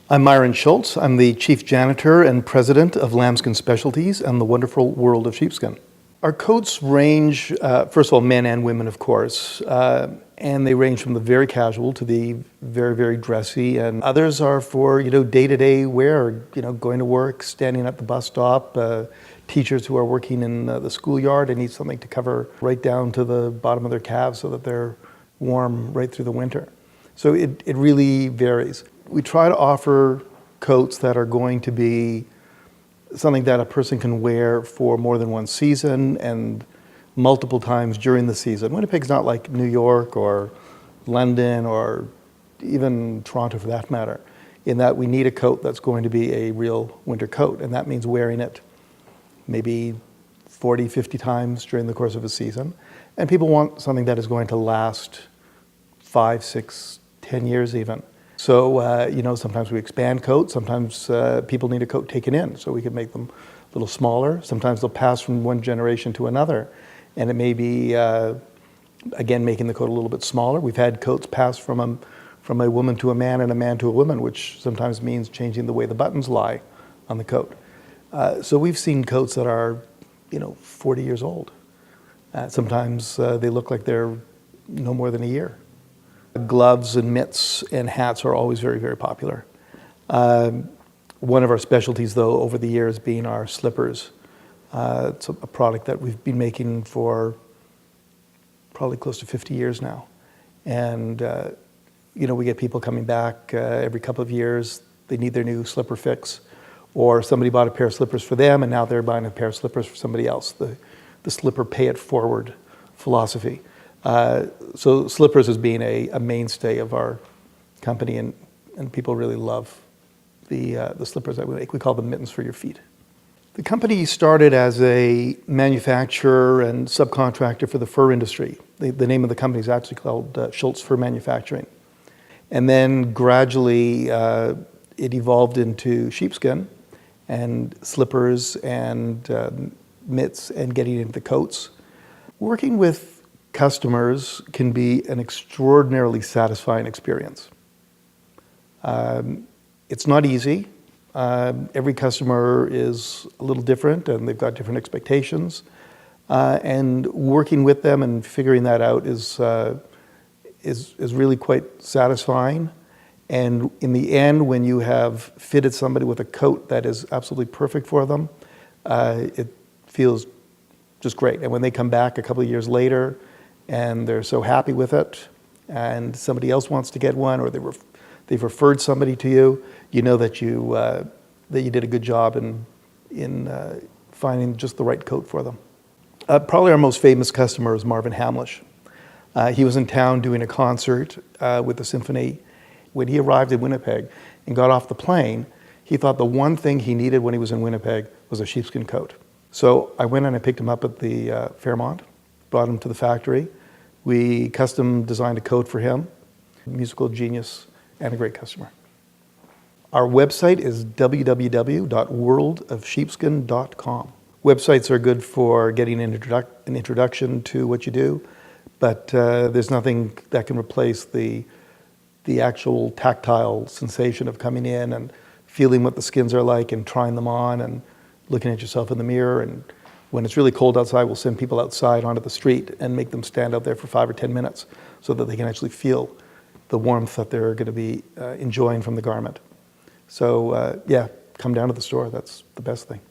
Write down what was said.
I'm Myron Schultz. I'm the Chief Janitor and President of Lambskin Specialties and the Wonderful World of Sheepskin. Our coats range, first of all, men and women, of course, and they range from the very casual to the very, very dressy, and others are for, day-to-day wear, going to work, standing at the bus stop, teachers who are working in the schoolyard and need something to cover right down to the bottom of their calves so that they're warm right through the winter. So it really varies. We try to offer coats that are going to be something that a person can wear for more than one season and multiple times during the season. Winnipeg's not like New York or London or even Toronto for that matter, in that we need a coat that's going to be a real winter coat, and that means wearing it maybe 40, 50 times during the course of a season. And people want something that is going to last 5, 6, 10 years even. So, sometimes we expand coats, sometimes people need a coat taken in, so we can make them a little smaller. Sometimes they'll pass from one generation to another, and it may be, again, making the coat a little bit smaller. We've had coats pass from a woman to a man and a man to a woman, which sometimes means changing the way the buttons lie on the coat. So we've seen coats that are, 40 years old. Sometimes they look like they're no more than a year. Gloves and mitts and hats are always very, very popular. One of our specialties, though, over the years being our slippers. It's a product that we've been making for probably close to 50 years now. And, we get people coming back every couple of years. They need their new slipper fix. Or somebody bought a pair of slippers for them, and now they're buying a pair of slippers for somebody else. The slipper pay-it-forward philosophy. So slippers has been a mainstay of our company, and people really love the slippers that we make. We call them mittens for your feet. The company started as a manufacturer and subcontractor for the fur industry. The name of the company is actually called Schultz Fur Manufacturing. And then gradually it evolved into sheepskin and slippers and mitts and getting into the coats. Working with customers can be an extraordinarily satisfying experience. It's not easy. Every customer is a little different and they've got different expectations. And working with them and figuring that out is really quite satisfying. And in the end, when you have fitted somebody with a coat that is absolutely perfect for them, it feels just great. And when they come back a couple of years later, and they're so happy with it, and somebody else wants to get one, or they've referred somebody to you, you know that you did a good job in finding just the right coat for them. Probably our most famous customer is Marvin Hamlish. He was in town doing a concert with the symphony. When he arrived in Winnipeg and got off the plane, he thought the one thing he needed when he was in Winnipeg was a sheepskin coat. So I went and I picked him up at the Fairmont, brought him to the factory. We custom designed a coat for him. Musical genius and a great customer. Our website is www.worldofsheepskin.com. Websites are good for getting an introduction to what you do, but there's nothing that can replace the actual tactile sensation of coming in and feeling what the skins are like and trying them on and looking at yourself in the mirror. And when it's really cold outside, we'll send people outside onto the street and make them stand out there for 5 or 10 minutes so that they can actually feel the warmth that they're going to be enjoying from the garment. So, come down to the store. That's the best thing.